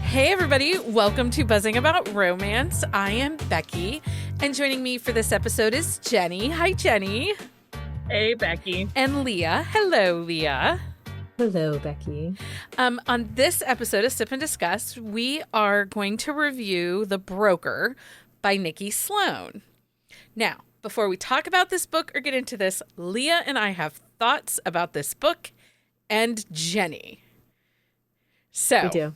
Hey everybody, welcome to Buzzing About Romance. I am Becky, and joining me for this episode is Jenni. Hi, Jenni. Hey, Becky. And Leah. Hello, Leah. Hello, Becky. On this episode of Sip and Discuss, we are going to review The Broker by Nikki Sloane. Now, before we talk about this book or get into this, Leah and I have thoughts about this book and Jenni. So, We do.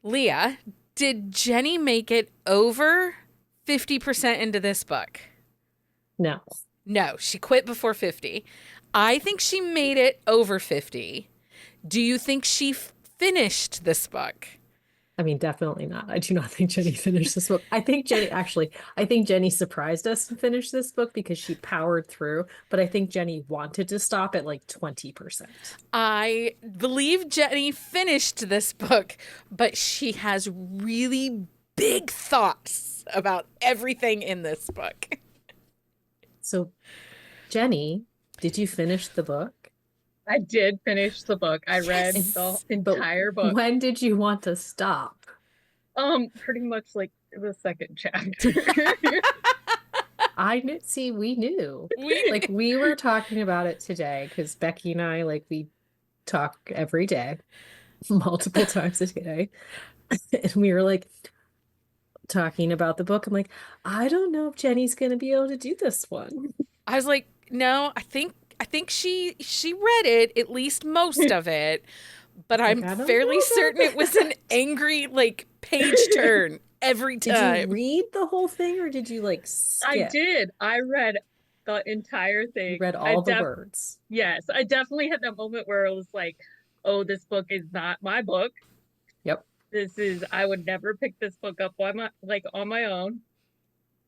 Leah, did Jenni make it over 50% into this book? No. No, she quit before 50. I think she made it over 50. Do you think she finished this book? I mean, definitely not. I do not think Jenni finished this book. I think Jenni surprised us and finished this book because she powered through, but I think Jenni wanted to stop at like 20%. I believe Jenni finished this book, but she has really big thoughts about everything in this book. So, Jenni, did you finish the book? I did finish the book. I read Yes. the entire book. When did you want to stop? Pretty much like the second chapter. We knew. We were talking about it today because Becky and I, we talk every day, multiple times a day. And we were talking about the book. I'm like, I don't know if Jenni's going to be able to do this one. I was like, no, I think she read it, at least most of it, but I'm fairly certain it was an angry page turn every time. Did you read the whole thing or did you skip? I did. I read the entire thing. You read all the words. Yes, I definitely had that moment where it was like, oh, this book is not my book. Yep. I would never pick this book up on my own.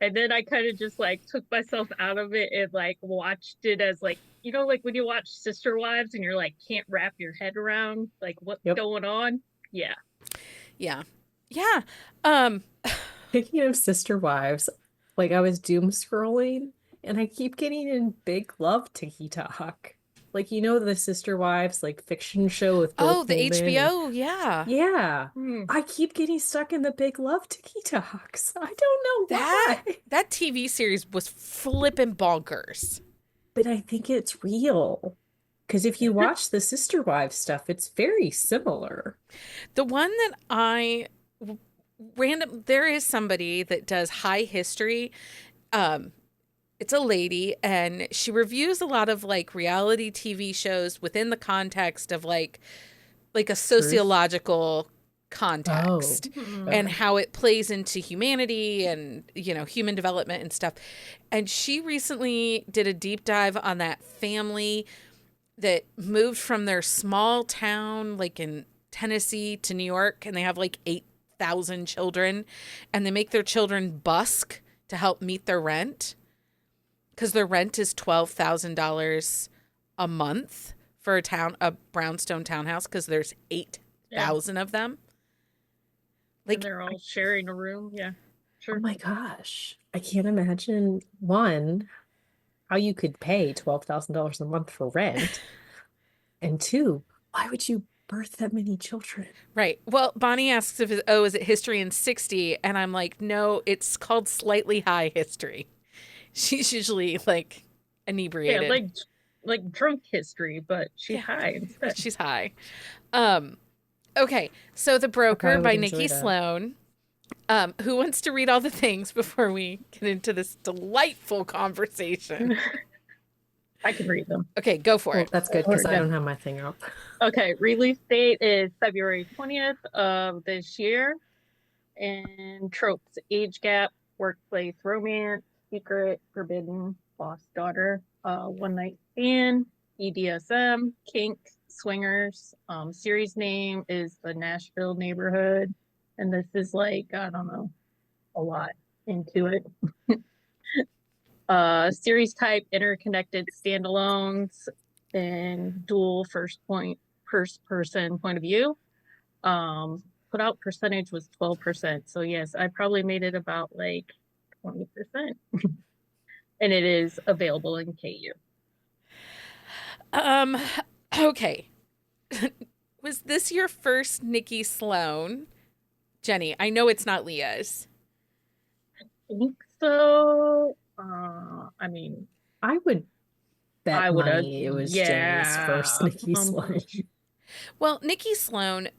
And then I kind of just took myself out of it and watched it as when you watch Sister Wives and you're can't wrap your head around what's going on. Yeah. Yeah. Speaking of Sister Wives, I was doom scrolling and I keep getting in Big Love TikTok. The Sister Wives fiction show with both the women. HBO, yeah. Yeah. I keep getting stuck in the Big Love TikToks. I don't know why. That TV series was flipping bonkers. But I think it's real. Because if you watch the Sister Wives stuff, it's very similar. The one that there is somebody that does high history. It's a lady, and she reviews a lot of reality TV shows within the context of a sociological context and how it plays into humanity and human development and stuff. And she recently did a deep dive on that family that moved from their small town in Tennessee to New York, and they have 8,000 children, and they make their children busk to help meet their rent. Because their rent is $12,000 a month for a brownstone townhouse, because there's 8,000 of them. And they're all sharing a room. Yeah, sure. Oh my gosh. I can't imagine, one, how you could pay $12,000 a month for rent. And two, why would you birth that many children? Right. Well, Bonnie asks is it History in 60? And I'm like, no, it's called Slightly High History. She's usually inebriated. Yeah, like drunk history, but she's high instead. She's high. Okay, so The Broker by Nikki Sloane. Who wants to read all the things before we get into this delightful conversation? I can read them. Okay, go for it. That's good because I don't have my thing up. Okay, release date is February 20th of this year. And tropes: age gap, workplace romance, secret, forbidden, lost daughter, one night stand, BDSM, kink, swingers. Series name is The Nashville Neighborhood, and this is I don't know, a lot into it. Series type: interconnected standalones and dual first person point of view. Put out percentage was 12%, so yes, I probably made it about 20%. And it is available in KU. Okay. Was this your first Nikki Sloane? Jenni? I know it's not Leah's. I think so. I mean, I would bet I would have, money it was Jenni's first yeah. Nikki Sloane. Well, Nikki Sloane,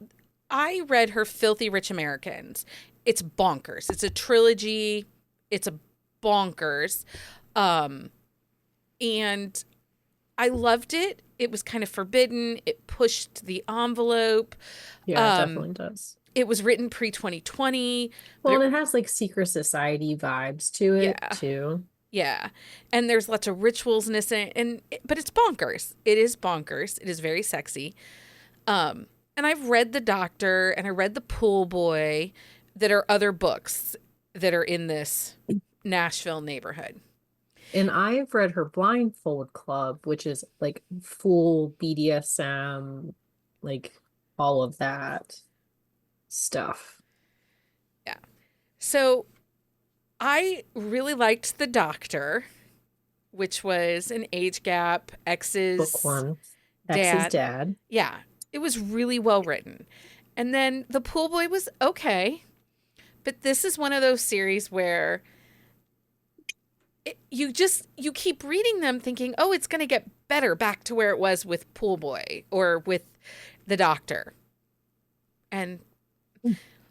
I read her Filthy Rich Americans. It's bonkers. It's a trilogy. It's a bonkers. And I loved it. It was kind of forbidden. It pushed the envelope. Yeah, it definitely does. It was written pre-2020. Well, and it has like secret society vibes to it too. Yeah. And there's lots of ritualsness in it, but it's bonkers. It is bonkers. It is very sexy. And I've read The Doctor and I read The Pool Boy, that are other books that are in this Nashville neighborhood. And I've read her Blindfold Club, which is like full BDSM, like all of that stuff. Yeah. So I really liked The Doctor, which was an age gap, ex's Book one. Ex's dad. Yeah. It was really well written. And then The Pool Boy was okay. But this is one of those series where you keep reading them thinking, oh, it's going to get better back to where it was with Pool Boy or with The Doctor. And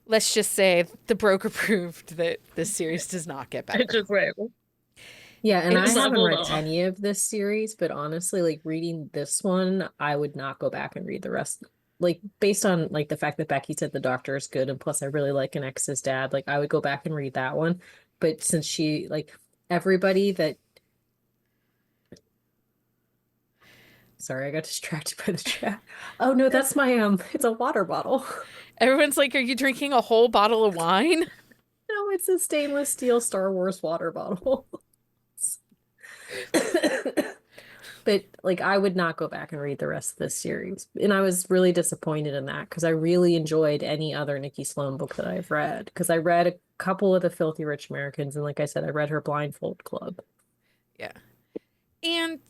let's just say the broker proved that this series does not get better. It's just right. Yeah, and I haven't read any of this series, but honestly, like reading this one, I would not go back and read the rest. Like based on like the fact that Becky said The Doctor is good, and plus I really like An Ex's Dad, like I would go back and read that one. But since she like everybody that sorry, I got distracted by the chat. Oh no, that's my it's a water bottle. Everyone's like, are you drinking a whole bottle of wine? No, it's a stainless steel Star Wars water bottle. But like I would not go back and read the rest of this series. And I was really disappointed in that because I really enjoyed any other Nikki Sloane book that I've read. Because I read a couple of the Filthy Rich Americans, and like I said, I read her Blindfold Club. Yeah. And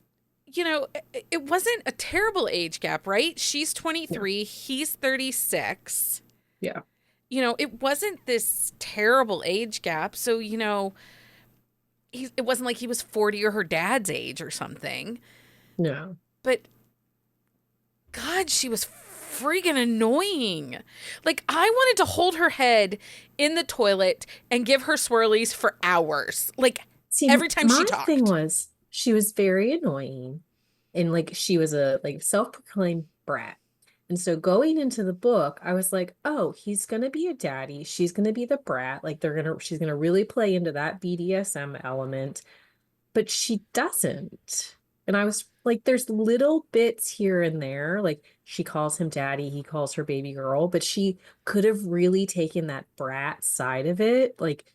you know, it wasn't a terrible age gap, right? She's 23, he's 36. Yeah. You know, it wasn't this terrible age gap. So, you know, it wasn't like he was 40 or her dad's age or something. No. But God, she was freaking annoying. Like, I wanted to hold her head in the toilet and give her swirlies for hours. Like, every time she talked. My thing was, she was very annoying. And like, she was a like self-proclaimed brat. And so going into the book, I was like, oh, he's going to be a daddy. She's going to be the brat. Like she's going to really play into that BDSM element, but she doesn't. And I was like, there's little bits here and there. Like she calls him daddy. He calls her baby girl, but she could have really taken that brat side of it, like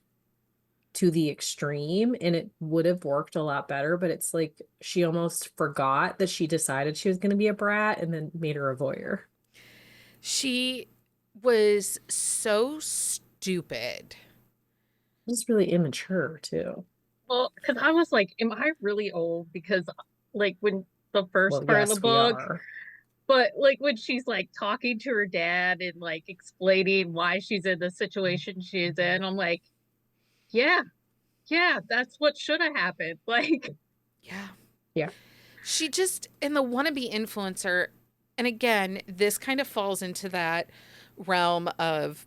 to the extreme, and it would have worked a lot better. But it's like she almost forgot that she decided she was going to be a brat and then made her a voyeur. She was so stupid. Just really immature too. Well, because I was like, am I really old? Because like when the first part of the book, but like when she's like talking to her dad and like explaining why she's in the situation she's in, I'm like, yeah, that's what should have happened. Like, yeah. She just, in the wannabe influencer, and again, this kind of falls into that realm of,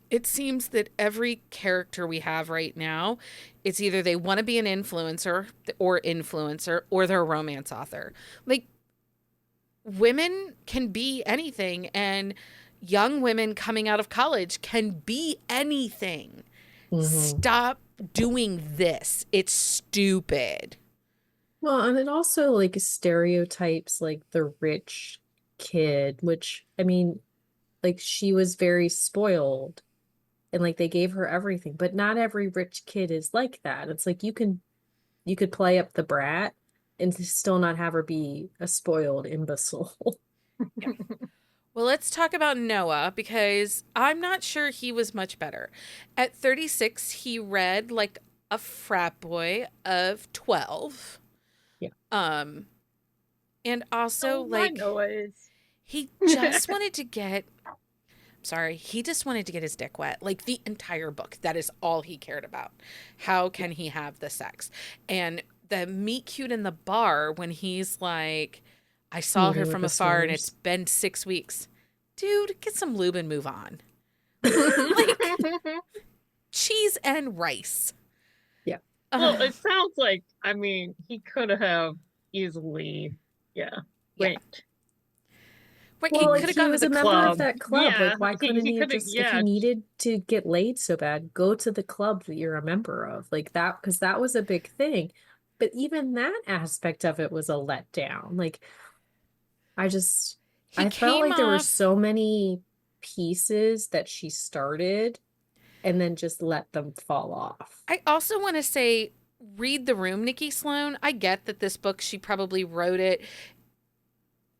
it seems that every character we have right now, it's either they want to be an influencer or they're a romance author. Like, women can be anything, and young women coming out of college can be anything. Mm-hmm. Stop doing this. It's stupid. Well, and it also like stereotypes like the rich kid, which I mean, like she was very spoiled and like they gave her everything, but not every rich kid is like that. It's like you could play up the brat and still not have her be a spoiled imbecile. Yeah. Well, let's talk about Noah, because I'm not sure he was much better. At 36, he read like a frat boy of 12. Yeah. And also like Noah is. he just wanted to get sorry. He just wanted to get his dick wet. Like the entire book. That is all he cared about. How can he have the sex? And the meet cute in the bar when he's like, I saw her from afar and it's been 6 weeks. Dude, get some lube and move on. Like, cheese and rice. Yeah. Well, it sounds like, I mean, he could have easily, went. Right, Well, he could have gone to the a member club. of that club. Yeah, like, why couldn't he could've- just, if he needed to get laid so bad, go to the club that you're a member of? Like that, because that was a big thing. But even that aspect of it was a letdown. Like, I felt like there were so many pieces that she started and then just let them fall off. I also want to say, read The Room, Nikki Sloane. I get that this book, she probably wrote it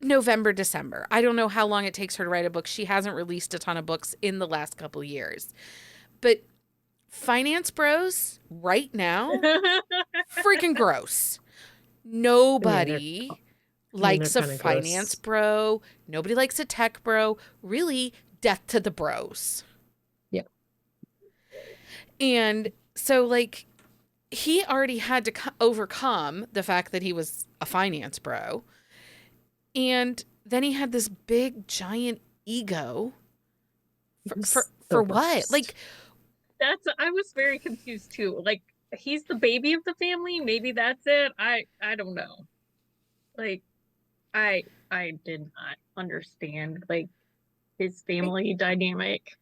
November, December. I don't know how long it takes her to write a book. She hasn't released a ton of books in the last couple of years. But Finance Bros right now, freaking gross. Nobody likes a finance bro. Nobody likes a tech bro. Really, death to the bros. Yeah. And so, like, he already had to overcome the fact that he was a finance bro. And then he had this big, giant ego. For what? Like, I was very confused too. Like, he's the baby of the family. Maybe that's it. I don't know. Like, I did not understand like his family dynamic.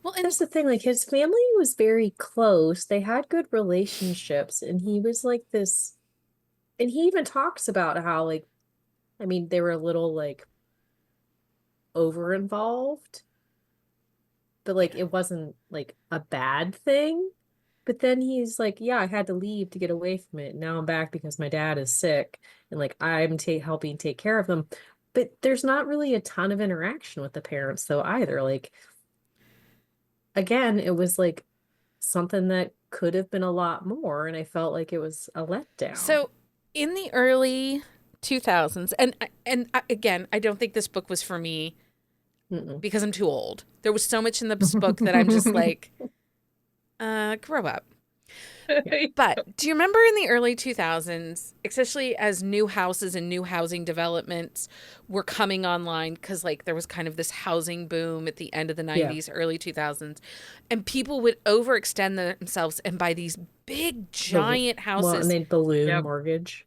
Well, and that's the thing. Like, his family was very close. They had good relationships, and he was like this. And he even talks about how, like, I mean, they were a little like over involved, but like it wasn't like a bad thing. But then he's like, yeah, I had to leave to get away from it. Now I'm back because my dad is sick and like I'm helping take care of them. But there's not really a ton of interaction with the parents though either. Like, again, it was like something that could have been a lot more, and I felt like it was a letdown. So in the early 2000s, and again, I don't think this book was for me because I'm too old. There was so much in this book that I'm just like, grow up. But do you remember in the early 2000s, especially as new houses and new housing developments were coming online, because like there was kind of this housing boom at the end of the 90s, early 2000s, and people would overextend themselves and buy these big giant houses. Well, and they'd balloon mortgage.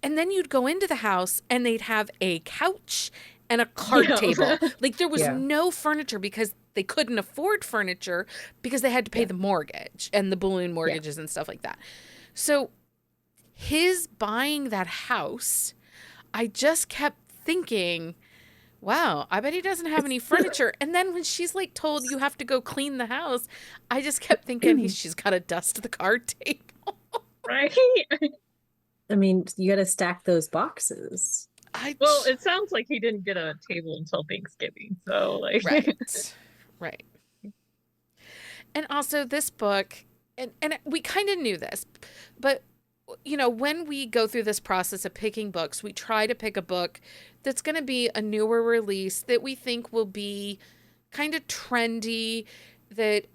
And then you'd go into the house and they'd have a couch and a card table. Like there was no furniture because they couldn't afford furniture because they had to pay the mortgage and the balloon mortgages and stuff like that. So his buying that house, I just kept thinking, wow, I bet he doesn't have any furniture. And then when she's like told you have to go clean the house, I just kept thinking she's got to dust the card table. Right? I mean, you got to stack those boxes. Well, it sounds like he didn't get a table until Thanksgiving. So, like, right. And also, this book, and we kind of knew this, but you know, when we go through this process of picking books, we try to pick a book that's going to be a newer release that we think will be kind of trendy, that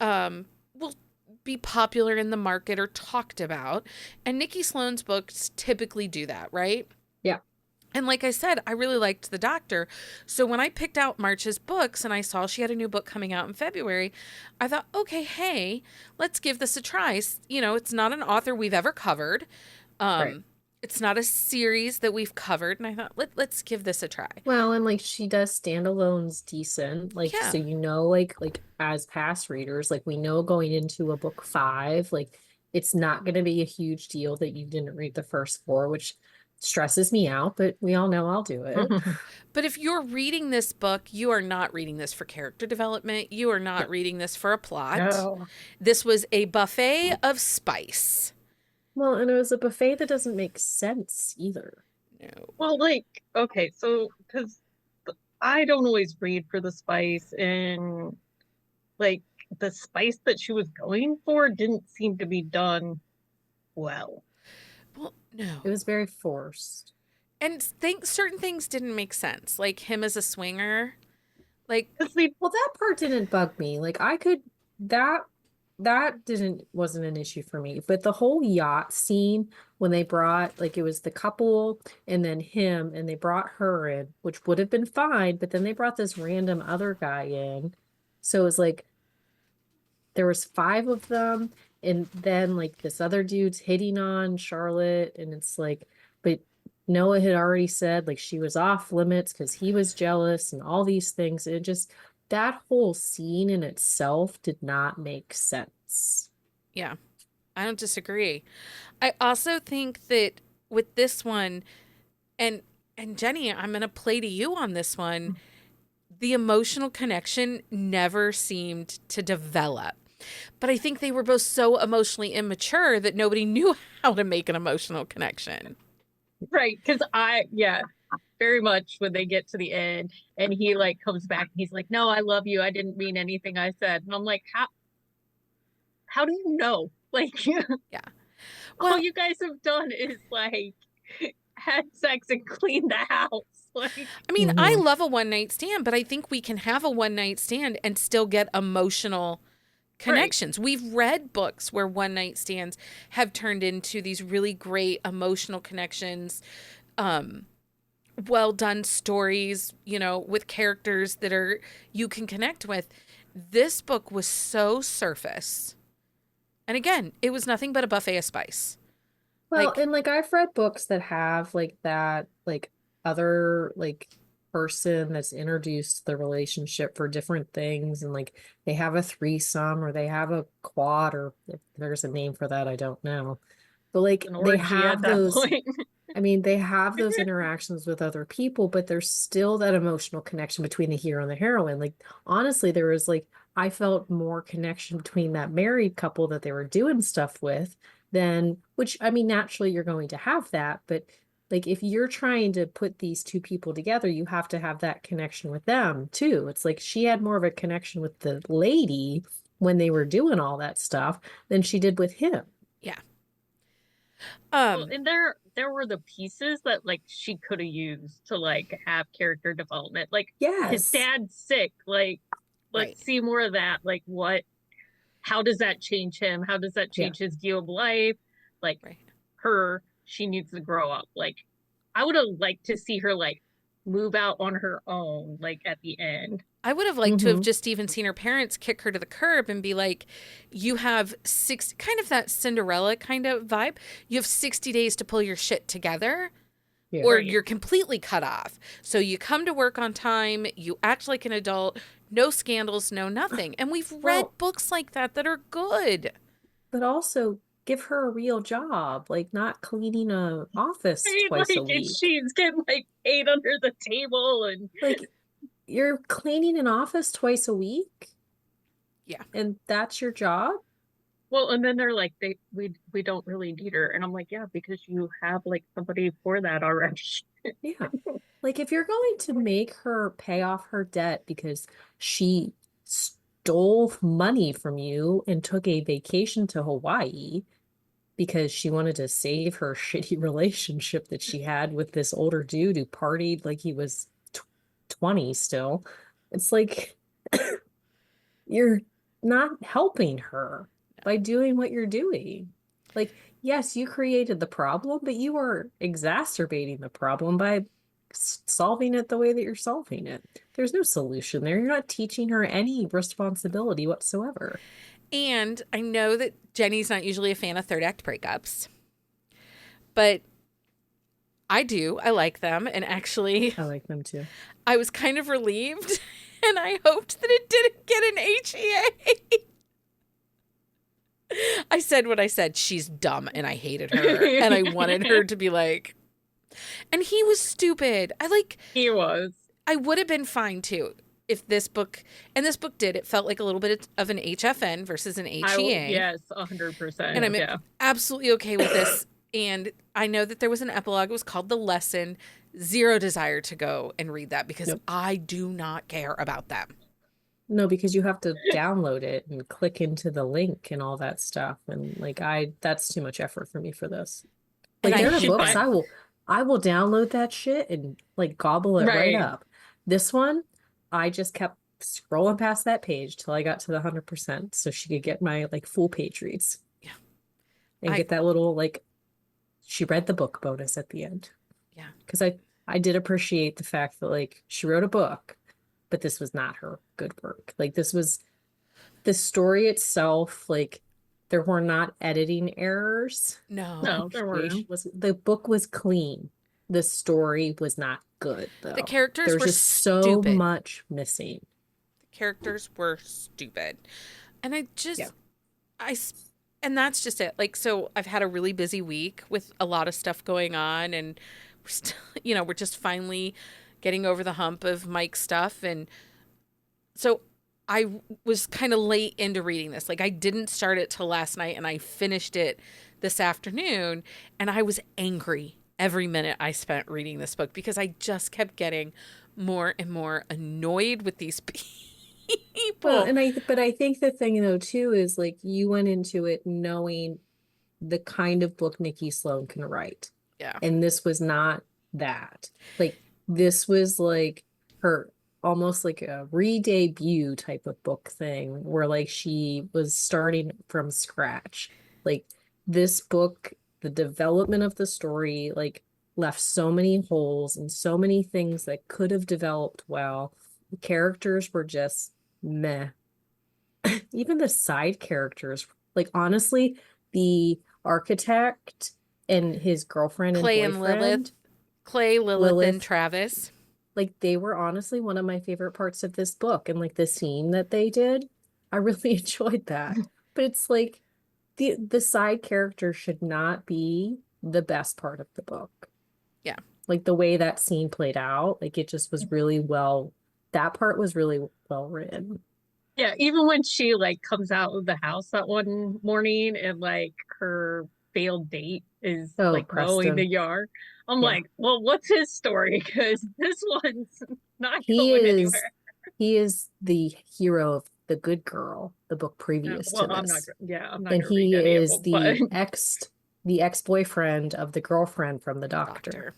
will be popular in the market or talked about. And Nikki Sloane's books typically do that, right? Yeah. And like I said, I really liked The Doctor. So when I picked out March's books and I saw she had a new book coming out in February, I thought, okay, hey, let's give this a try. You know, it's not an author we've ever covered. It's not a series that we've covered. And I thought, let's give this a try. Well, and like she does standalones decent. Like, so, you know, like as past readers, like we know going into a book 5, like it's not going to be a huge deal that you didn't read the first 4, which stresses me out, but we all know I'll do it. But if you're reading this book, you are not reading this for character development. You are not reading this for a plot. No. This was a buffet of spice. Well, and it was a buffet that doesn't make sense either. No. Well, like, okay, so because I don't always read for the spice, and like the spice that she was going for didn't seem to be done well. Well, no. It was very forced. And certain things didn't make sense. Like him as a swinger. Like, well, that part didn't bug me. Like I could that that didn't wasn't an issue for me. But the whole yacht scene when they brought like it was the couple and then him and they brought her in, which would have been fine, but then they brought this random other guy in. So it was like there was five of them, and then like this other dude's hitting on Charlotte, and it's like, but Noah had already said like she was off limits because he was jealous and all these things. And it just that whole scene in itself did not make sense. yeah, I don't disagree. I also think that with this one, and Jenny, I'm going to play to you on this one. The emotional connection never seemed to develop. But I think they were both so emotionally immature that nobody knew how to make an emotional connection. Right, because very much when they get to the end and he like comes back and he's like, no, I love you. I didn't mean anything I said. And I'm like, how do you know? Like, Yeah. Well, all you guys have done is like had sex and cleaned the house. Like, I mean, I love a one night stand, but I think we can have a one night stand and still get emotional connections. Right. We've read books where one night stands have turned into these really great emotional connections, well done stories, you know, with characters that are you can connect with. This book was so surface. And again, it was nothing but a buffet of spice. Well, like, and like I've read books that have like that, like other like person that's introduced the relationship for different things, and like they have a threesome or they have a quad, or if there's a name for that, I don't know. But like they have those, I mean, they have those interactions with other people, but there's still that emotional connection between the hero and the heroine. Like honestly, there was like I felt more connection between that married couple that they were doing stuff with than, which I mean, naturally you're going to have that, but like if you're trying to put these two people together, you have to have that connection with them too. It's like she had more of a connection with the lady when they were doing all that stuff than she did with him. Yeah. Well, and there were the pieces that like she could have used to like have character development. Like his dad's sick. Like let's see more of that. Like how does that change him? How does that change his view of life? Like she needs to grow up. Like I would have liked to see her like move out on her own, like at the end. I would have liked to have just even seen her parents kick her to the curb and be like, you have kind of that Cinderella kind of vibe. You have 60 days to pull your shit together or you're completely cut off. So you come to work on time, you act like an adult, no scandals, no nothing. And we've read books like that are good. But also give her a real job, like not cleaning a office twice a week. She's getting like paid under the table and like you're cleaning an office twice a week? Yeah. And that's your job? Well, and then they're like, we don't really need her. And I'm like, yeah, because you have like somebody for that already. Yeah. Like if you're going to make her pay off her debt because she stole money from you and took a vacation to Hawaii because she wanted to save her shitty relationship that she had with this older dude who partied like he was 20 still. It's like you're not helping her by doing what you're doing. Like, yes, you created the problem, but you are exacerbating the problem by solving it the way that you're solving it. There's no solution there. You're not teaching her any responsibility whatsoever. And I know that Jenny's not usually a fan of third act breakups, but I do. I like them. And actually, I like them too. I was kind of relieved and I hoped that it didn't get an HEA. I said what I said. She's dumb and I hated her. And I wanted her to be like, and he was stupid. He was. I would have been fine too if this book, and this book did, it felt like a little bit of an HFN versus an HEA. Yes, 100%. And I'm absolutely okay with this. And I know that there was an epilogue. It was called The Lesson. Zero desire to go and read that because I do not care about them. No, because you have to download it and click into the link and all that stuff. And like that's too much effort for me for this. Like there are books I will download that shit and like gobble it right up. This one, I just kept scrolling past that page till I got to the 100% so she could get my like full page reads. Yeah. And get that little like she read the book bonus at the end. Yeah. Because I did appreciate the fact that like she wrote a book, but this was not her good work. Like this was the story itself, like there were not editing errors. No, there weren't. The book was clean. The story was not good though. The characters There's were just stupid. so much missing. The characters were stupid. And and that's just it. Like, so I've had a really busy week with a lot of stuff going on, and we're still, we're just finally getting over the hump of Mike's stuff. And so I was kind of late into reading this. Like, I didn't start it till last night, and I finished it this afternoon, and I was angry every minute I spent reading this book because I just kept getting more and more annoyed with these people. Well, but I think the thing though too is like you went into it knowing the kind of book Nikki Sloane can write. Yeah. And this was not that. Like this was like her almost like a re-debut type of book thing where like she was starting from scratch. Like this book, the development of the story like left so many holes and so many things that could have developed well. The characters were just meh. Even the side characters, like honestly, the architect and his girlfriend Clay and boyfriend, Lilith, and Travis. Like they were honestly one of my favorite parts of this book. And like the scene that they did, I really enjoyed that. But it's like the side characters should not be the best part of the book. Yeah. Like the way that scene played out, like it just was really that part was really well written. Yeah, even when she like comes out of the house that one morning and like her failed date is like mowing the yard. I'm like, well, what's his story? Because this one's not going anywhere. He is the hero of The Good Girl, the book previous to this. I'm not. And he is the ex-boyfriend of the girlfriend from the doctor.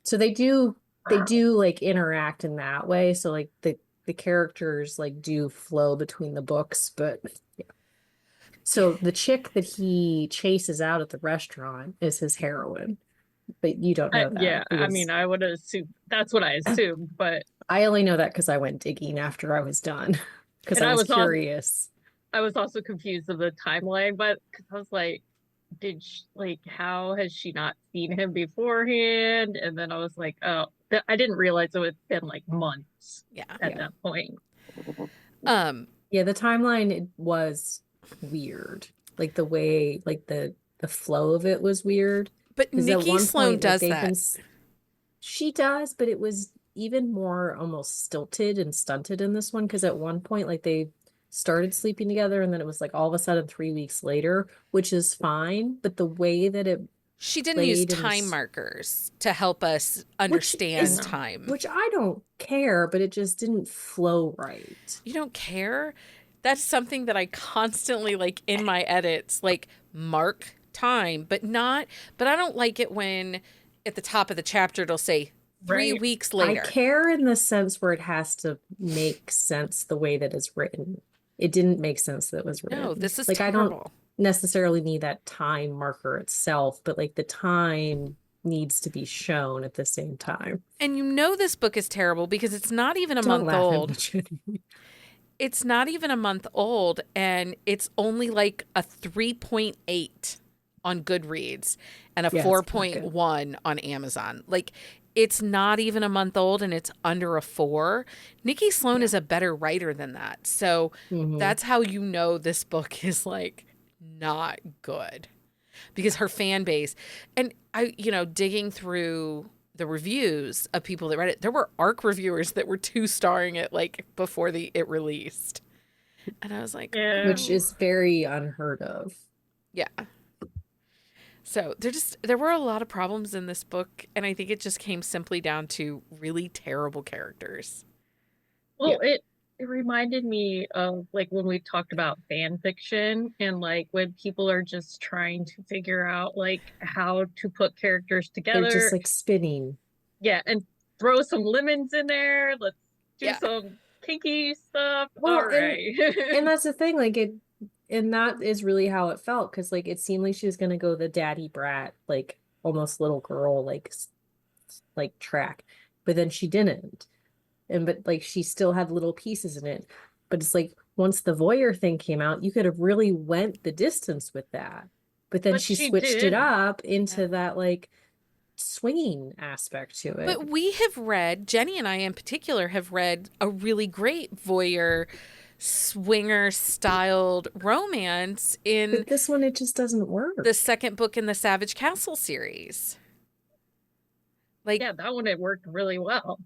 So they do like interact in that way. So like the characters like do flow between the books, but yeah. So the chick that he chases out at the restaurant is his heroine, but you don't know that. Yeah, I mean, I would assume that's what I assumed, but I only know that because I went digging after I was done because I was curious. I was also confused of the timeline, but because I was like, how has she not seen him beforehand? And then I was like, oh, I didn't realize it had been like months at that point. Yeah, the timeline was weird. Like the way, like the flow of it was weird. But Nikki Sloane does that. She does, but it was even more almost stilted and stunted in this one because at one point, like they started sleeping together and then it was like all of a sudden 3 weeks later, which is fine. But the way that she didn't use time markers to help us understand time. Which I don't care, but it just didn't flow right. You don't care? That's something that I constantly like in my edits, like mark time, but I don't like it when at the top of the chapter it'll say 3 weeks later. I care in the sense where it has to make sense the way that it's written. It didn't make sense that it was written. No, this is like terrible. I don't necessarily need that time marker itself, but like the time needs to be shown at the same time. And this book is terrible because it's not even a month old. It's not even a month old, and it's only like a 3.8 on Goodreads and a 4.1 on Amazon. Like it's not even a month old and it's under a 4. Nikki Sloane is a better writer than that. So that's how this book is like not good because her fan base, and I, digging through the reviews of people that read it, there were ARC reviewers that were 2-starring it like before it released. And I was like, which is very unheard of. Yeah. So there were a lot of problems in this book, and I think it just came simply down to really terrible characters. Well, it reminded me of like when we talked about fan fiction and like when people are just trying to figure out like how to put characters together. They're just like spinning. Yeah, and throw some lemons in there. Let's do some kinky stuff. Well, All right. and that's the thing, like and that is really how it felt, because like it seemed like she was gonna go the daddy brat, like almost little girl, like track, but then she didn't. But like she still had little pieces in it. But it's like once the voyeur thing came out, you could have really went the distance with that. But then But she she switched it did. up into that like swinging aspect to it. But we have read, Jenny and I in particular, have read a really great voyeur swinger styled romance in But this one, it just doesn't work. the second book in the Savage Castle series. Like, Yeah, that one it worked really well.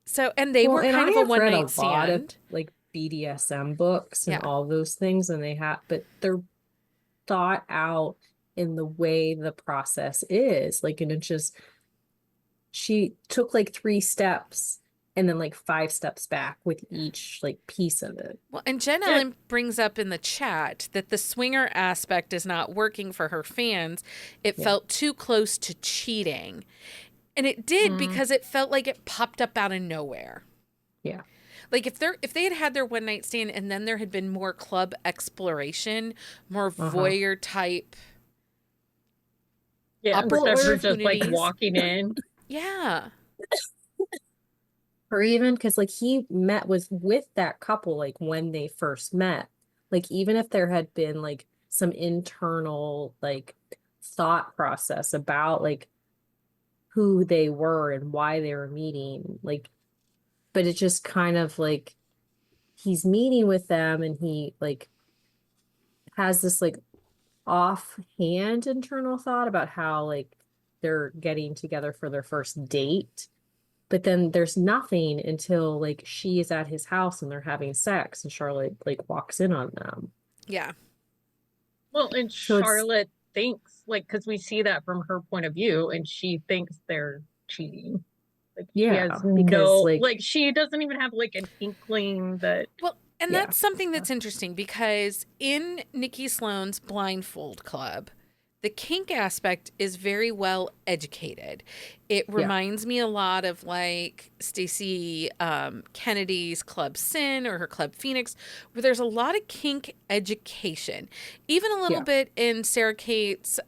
so, and they were and kind I of a have one read night a lot of stand. like BDSM books and Yeah. all those things, and but they're thought out in the way the process is. Like, and it's just, she took like 3 steps and then like 5 steps back with each like piece of it. Well, and Jen Ellen brings up in the chat that the swinger aspect is not working for her fans. It felt too close to cheating. And it did because it felt like it popped up out of nowhere. Yeah. Like if they had had their one night stand and then there had been more club exploration, more voyeur type. Yeah, instead of her just like opportunities. walking in. Yeah. Or even because like he was with that couple like when they first met. Like even if there had been like some internal like thought process about like who they were and why they were meeting, like, but it just kind of like he's meeting with them and he like has this like offhand internal thought about how like they're getting together for their first date, but then there's nothing until like she is at his house and they're having sex and Charlotte like walks in on them. Yeah. Well, and So Charlotte thinks, like, because we see that from her point of view, and she thinks they're cheating. Like, she has no, like, she doesn't even have like an inkling that. Well, and that's something that's interesting because in Nikki Sloane's Blindfold Club, the kink aspect is very well educated. It reminds me a lot of like Stacey Kennedy's Club Sin or her Club Phoenix, where there's a lot of kink education. Even a little bit in Sarah Kate's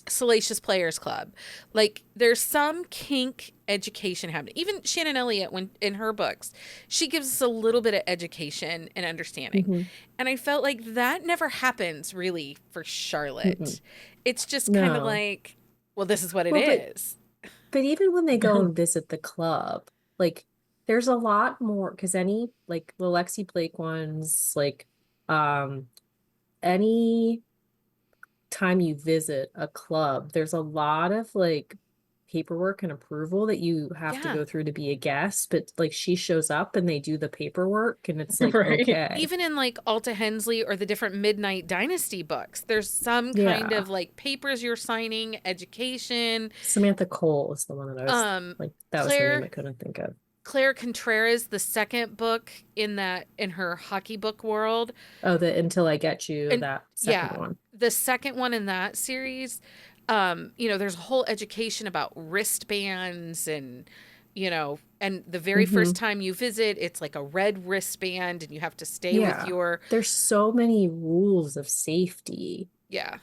Salacious Players Club. Like there's some kink education happening. Even Shannon Elliott, when in her books, she gives us a little bit of education and understanding. And I felt like that never happens really for Charlotte. It's just kind of like, well, this is what it is. But even when they go and visit the club, like there's a lot more, because any like the Lexi Blake ones, like any time you visit a club, there's a lot of like paperwork and approval that you have to go through to be a guest. But like she shows up and they do the paperwork and it's like, okay. Even in like Alta Hensley or the different Midnight Dynasty books, there's some kind of like papers you're signing, education. Samantha Cole is the one that I was like, that was the name I couldn't think of. Claire Contreras, the second book in her hockey book world. Oh, the Until I Get You, that second one. The second one in that series, there's a whole education about wristbands and, and the very first time you visit, it's like a red wristband and you have to stay with your... There's so many rules of safety. Yeah.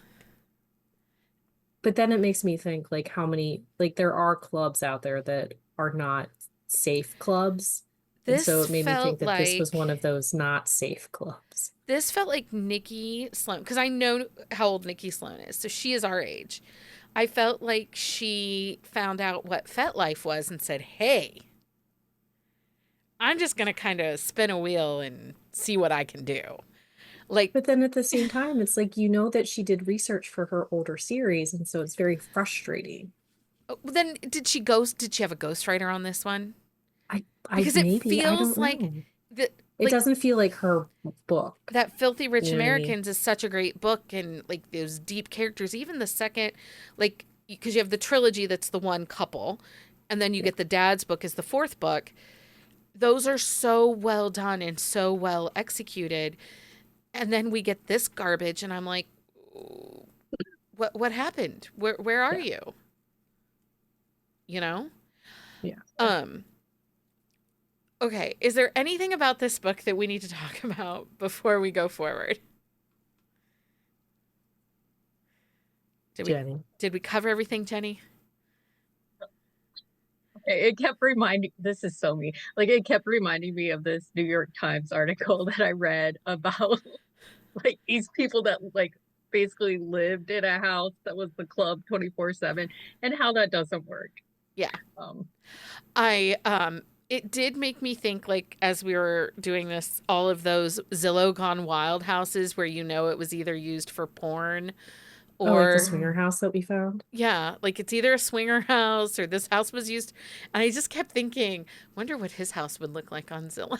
But then it makes me think like how many, like there are clubs out there that are not safe clubs. And so it made me think that this was one of those not safe clubs. This felt like Nikki Sloane, because I know how old Nikki Sloane is, so she is our age. I felt like she found out what FetLife was and said, hey, I'm just going to kind of spin a wheel and see what I can do. Like, but then at the same time, it's like, that she did research for her older series, and so it's very frustrating. Then did she have a ghostwriter on this one? Because it feels like it doesn't feel like her book. That Filthy Rich Americans is such a great book, and like those deep characters. Even the second, like, because you have the trilogy that's the one couple, and then you get the dad's book as the fourth book. Those are so well done and so well executed, and then we get this garbage, and I'm like, what happened? Where are you? Yeah. Um, okay. Is there anything about this book that we need to talk about before we go forward? Jenny. Did we cover everything, Jenny? It kept reminding, this is so me, like it kept reminding me of this New York Times article that I read about like these people that like basically lived in a house that was the club 24/7 and how that doesn't work. Yeah. Um, It did make me think, like, as we were doing this, all of those Zillow Gone Wild houses where it was either used for porn Oh, like the or, swinger house that we found? yeah, like it's either a swinger house or this house was used. And I just kept thinking, wonder what his house would look like on Zillow.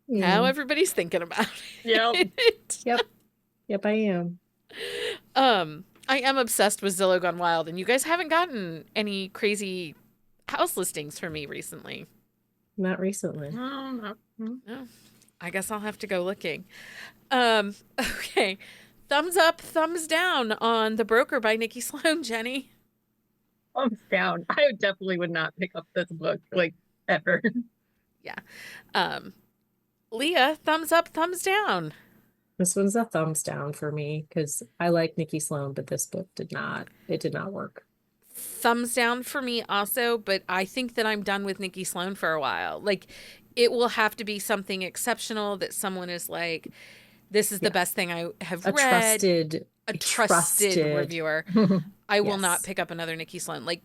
Now everybody's thinking about Yep. it. Yep, I am. I am obsessed with Zillow Gone Wild, and you guys haven't gotten any crazy house listings for me recently. Not recently. No. No, I guess I'll have to go looking. Okay. Thumbs up, thumbs down on The Broker by Nikki Sloane, Jenny. Thumbs down. I definitely would not pick up this book like ever. Yeah. Leah, thumbs up, thumbs down. This one's a thumbs down for me because I like Nikki Sloane, but this book did not work. Thumbs down for me also, but I think that I'm done with Nikki Sloane for a while. Like, it will have to be something exceptional that someone is like, this is the best thing I have read. A trusted reviewer. I will not pick up another Nikki Sloane. Like,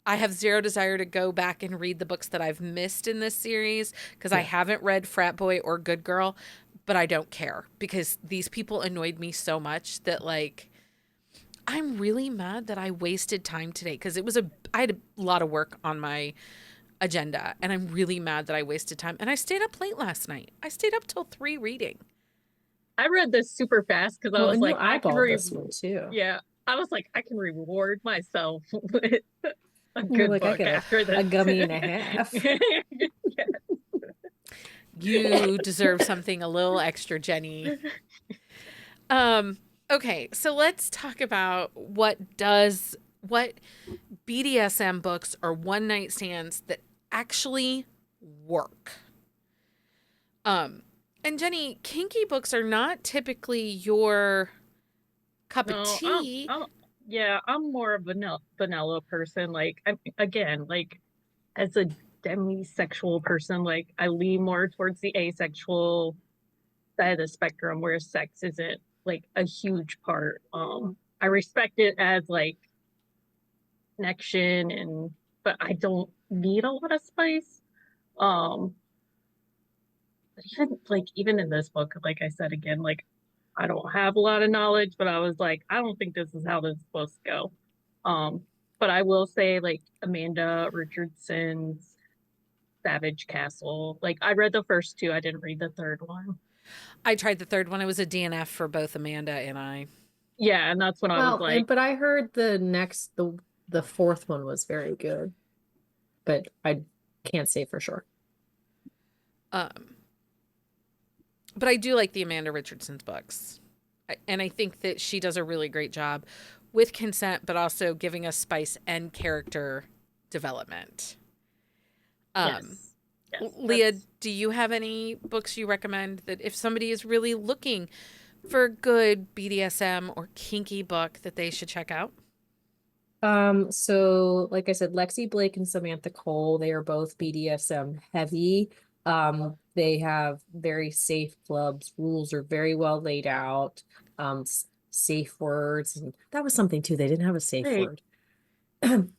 I have zero desire to go back and read the books that I've missed in this series because I haven't read Frat Boy or Good Girl, but I don't care because these people annoyed me so much that, like, I'm really mad that I wasted time today because I had a lot of work on my agenda, and I'm really mad that I wasted time. And I stayed up late last night. I stayed up till 3 reading. I read this super fast because I was like, I can this one too. Yeah, I was like, I can reward myself with a good book after this. A gummy and a half. Yeah. You deserve something a little extra, Jenny. Okay, so let's talk about what BDSM books or one night stands that actually work. And Jenny, kinky books are not typically your cup of tea. I'm more of a vanilla person. Like, again, like as a demisexual person, like I lean more towards the asexual side of the spectrum where sex isn't like a huge part. I respect it as like connection but I don't need a lot of spice. But even in this book, like I said again, like I don't have a lot of knowledge, but I was like, I don't think this is how this is supposed to go. But I will say like Amanda Richardson's Savage Castle. Like I read the first two, I didn't read the third one. I tried the third one. It was a DNF for both Amanda and I. Yeah, and that's when I was like. But I heard the fourth one was very good, but I can't say for sure. But I do like the Amanda Richardson's books. And I think that she does a really great job with consent, but also giving us spice and character development. Yes, Leah, do you have any books you recommend that if somebody is really looking for a good BDSM or kinky book that they should check out? So like I said, Lexi Blake and Samantha Cole, they are both BDSM heavy. They have very safe clubs. Rules are very well laid out. Safe words. And that was something too. They didn't have a safe word.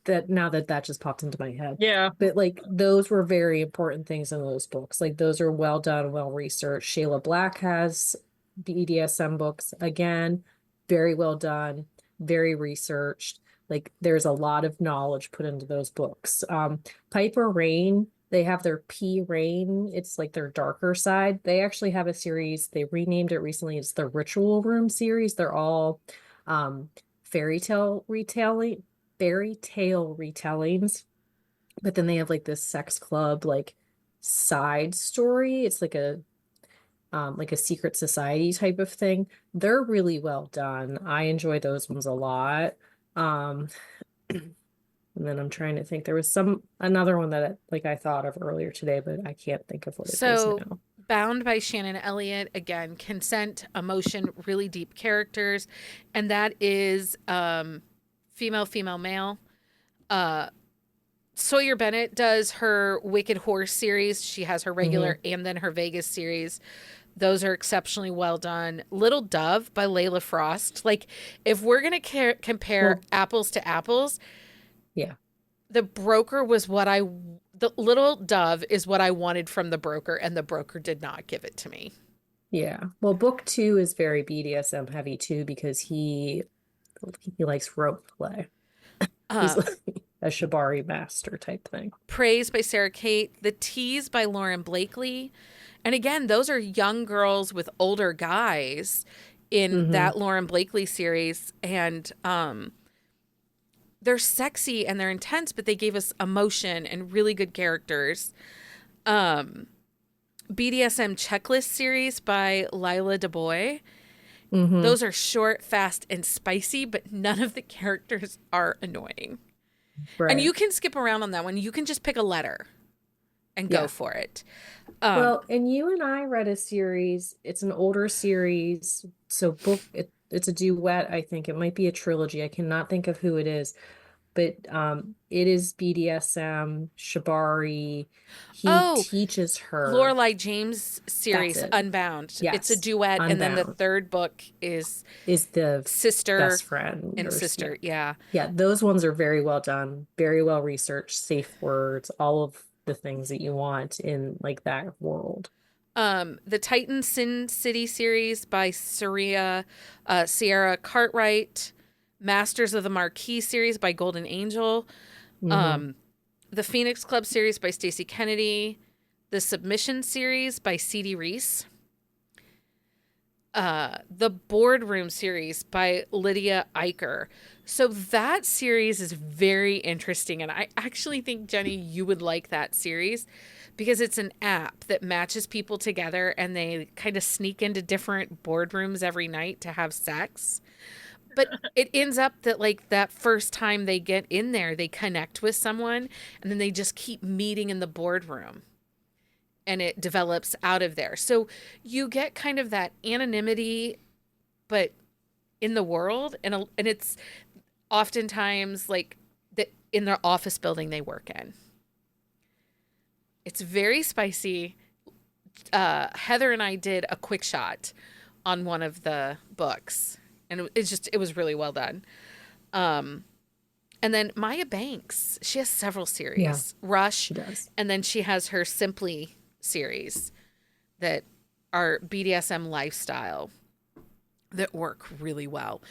that just popped into my head. Yeah. But like those were very important things in those books. Like those are well done, well researched. Shayla Black has BDSM books again, very well done, very researched. Like there's a lot of knowledge put into those books. Piper Rain, they have their P Rain. It's like their darker side. They actually have a series. They renamed it recently. It's the Ritual Room series. They're all fairy tale retellings, but then they have like this sex club like side story. It's like like a secret society type of thing. They're really well done. I enjoy those ones a lot. Um, and then I'm trying to think. There was another one that like I thought of earlier today, but I can't think of what it is So, now. Bound by Shannon Elliott, again, consent, emotion, really deep characters. And that is female, female, male. Sawyer Bennett does her Wicked Horse series. She has her regular and then her Vegas series. Those are exceptionally well done. Little Dove by Layla Frost. Like, if we're going to compare apples to apples, yeah, The Broker was the Little Dove is what I wanted from The Broker, and The Broker did not give it to me. Yeah. Well, book 2 is very BDSM heavy too because he likes rope play. He's like a shibari master type thing. Praise by Sarah Kate. The Tease by Lauren Blakely. And again, those are young girls with older guys in that Lauren Blakely series. And they're sexy and they're intense, but they gave us emotion and really good characters. BDSM Checklist series by Lila DuBois. Those are short, fast, and spicy, but none of the characters are annoying. Right. And you can skip around on that one. You can just pick a letter and go for it. Well, and you and I read a series. It's an older series. So it's a duet, I think. It might be a trilogy. I cannot think of who it is. But it is BDSM, shibari. He teaches her. Lorelai James series, Unbound. Yes, it's a duet. Unbound. And then the third book is the sister, best friend. And sister, yeah. Yeah, those ones are very well done, very well researched, safe words, all of the things that you want in like that world. The Titan Sin City series by Sierra Cartwright. Masters of the Marquis series by Golden Angel. The Phoenix Club series by Stacey Kennedy. The Submission series by C.D. Reese. The Boardroom series by Lydia Eicher. So that series is very interesting. And I actually think, Jenny, you would like that series because it's an app that matches people together and they kind of sneak into different boardrooms every night to have sex. But it ends up that like that first time they get in there, they connect with someone and then they just keep meeting in the boardroom and it develops out of there. So you get kind of that anonymity, but in the world. And it's oftentimes like in their office building they work in. It's very spicy. Heather and I did a quick shot on one of the books. And it was really well done. And then Maya Banks, she has several series. Yeah, Rush. She does. And then she has her Simply series that are BDSM lifestyle that work really well.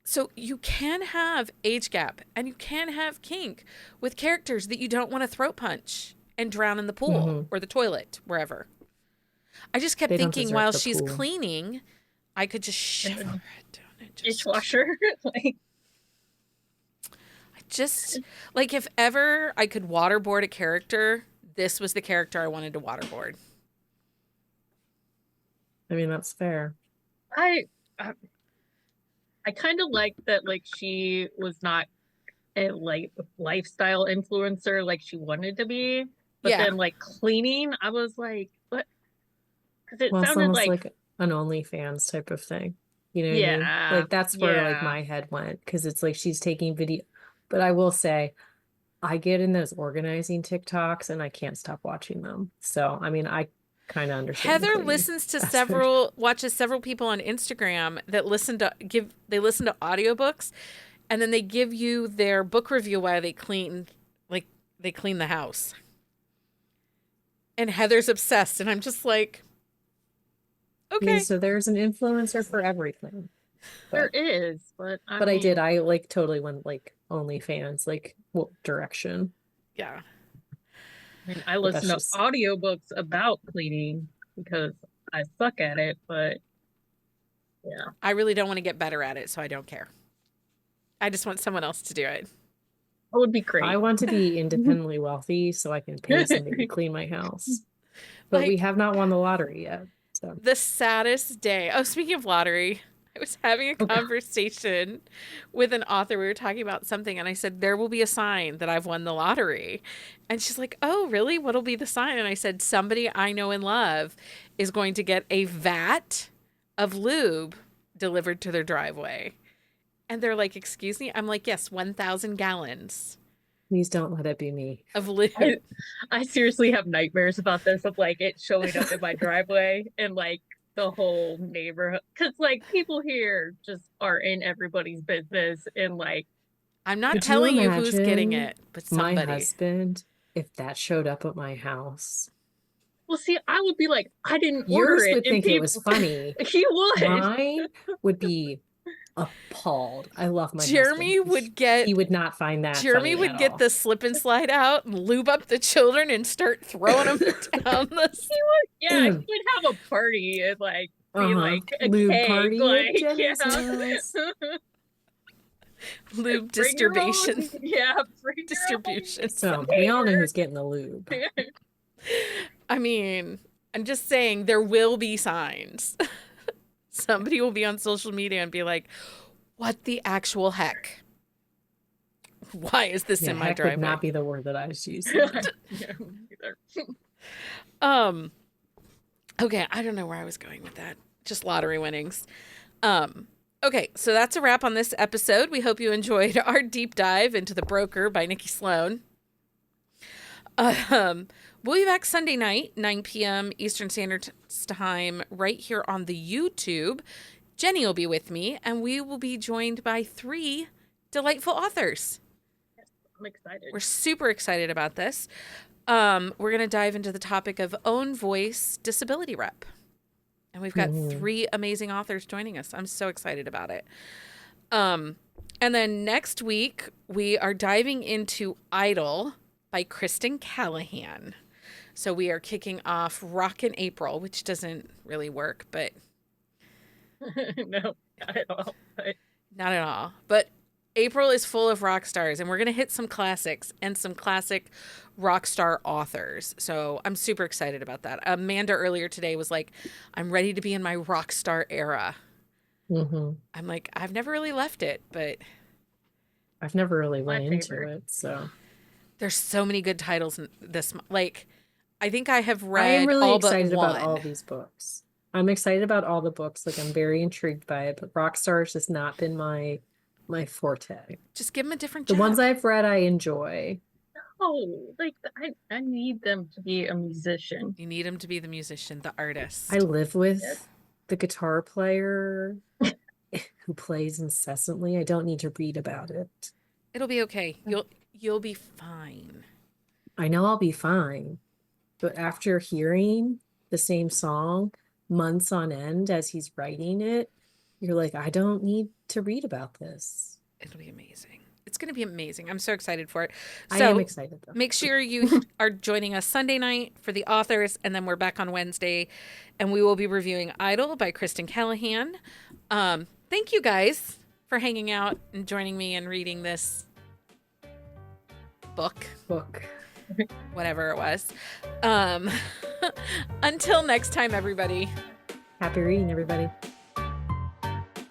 So you can have age gap and you can have kink with characters that you don't want to throat punch and drown in the pool or the toilet, wherever. I just kept thinking while she's cleaning, I could just shiver it down and just dishwasher. Like, I just like if ever I could waterboard a character, this was the character I wanted to waterboard. I mean, that's fair. I kind of like that. Like she was not a like lifestyle influencer like she wanted to be, but then like cleaning, I was like, what? Because it sounded like an OnlyFans type of thing. You know what I mean? Like that's where like my head went because it's like she's taking video. But I will say, I get in those organizing TikToks and I can't stop watching them. So I mean, I kind of understand. Heather listens to watches several people on Instagram that listen to audiobooks, and then they give you their book review while they clean the house. And Heather's obsessed, and I'm just like, okay. So there's an influencer for everything. There is, but I like totally went like OnlyFans, like what direction? Yeah. I mean, I listen to audiobooks about cleaning because I suck at it, but yeah. I really don't want to get better at it, so I don't care. I just want someone else to do it. That would be great. I want to be independently wealthy so I can pay somebody to clean my house. But we have not won the lottery yet. them. The saddest day. Oh, speaking of lottery, I was having a conversation with an author. We were talking about something, and I said, there will be a sign that I've won the lottery. And she's like, oh, really? What'll be the sign? And I said, somebody I know and love is going to get a vat of lube delivered to their driveway. And they're like, excuse me? I'm like, yes, 1,000 gallons. Please don't let it be me. Of lube. I seriously have nightmares about this, of like it showing up in my driveway and like the whole neighborhood, because like people here just are in everybody's business, and like I'm not telling you who's getting it, but somebody. My husband, if that showed up at my house. Well, see, I would be like, I didn't order Yours it. would think it was funny. He would. Mine would be appalled. I love my Jeremy husband. would get. He would not find that. Jeremy would get the slip and slide out and lube up the children and start throwing them down the. He would, yeah, he would have a party and like be like a lube keg, party like, at Jenny's house. Lube distribution. Yeah, distribution. So we all know who's getting the lube. I mean, I'm just saying there will be signs. Somebody will be on social media and be like, what the actual heck? Why is this in my heck driveway? Would not be the word that I was using. Okay, I don't know where I was going with that. Just lottery winnings. Okay, so that's a wrap on this episode. We hope you enjoyed our deep dive into The Broker by Nikki Sloane. We'll be back Sunday night, 9 p.m. Eastern Standard Time, right here on the YouTube. Jenny will be with me, and we will be joined by 3 delightful authors. Yes, I'm excited. We're super excited about this. We're going to dive into the topic of own voice disability rep. And we've got 3 amazing authors joining us. I'm so excited about it. And then next week, we are diving into Idle by Kristen Callahan. So we are kicking off Rockin' April, which doesn't really work, but... No, not at all. Not at all. But April is full of rock stars, and we're going to hit some classics and some classic rock star authors. So I'm super excited about that. Amanda earlier today was like, I'm ready to be in my rock star era. Mm-hmm. I'm like, I've never really left it, but... I've never really went into it, so... There's so many good titles in this. Like, I think I have read I am really all excited but one. about all these books. I'm excited about all the books. Like, I'm very intrigued by it, but Rockstars has not been my forte. Just give them a different The job. ones I've read, I enjoy. No, like I need them to be a musician. You need them to be the musician, the artist. I live with the guitar player who plays incessantly. I don't need to read about it. It'll be okay. You'll be fine. I know I'll be fine, but after hearing the same song months on end as he's writing it, you're like, I don't need to read about this. It'll be amazing. It's going to be amazing. I'm so excited for it. So I am excited, though. Make sure you are joining us Sunday night for the authors, and then we're back on Wednesday, and we will be reviewing Idle by Kristen Callahan. Thank you guys for hanging out and joining me and reading this book. Whatever it was. Until next time, everybody. Happy reading, everybody.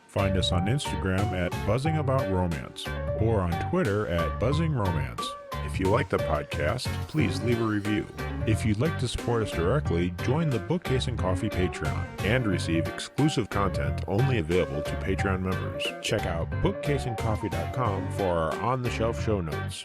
Find us on Instagram at Buzzing About Romance or on Twitter at Buzzing Romance. If you like the podcast, please leave a review. If you'd like to support us directly, join the Bookcase and Coffee Patreon and receive exclusive content only available to Patreon members. Check out bookcaseandcoffee.com for our on-the-shelf show notes.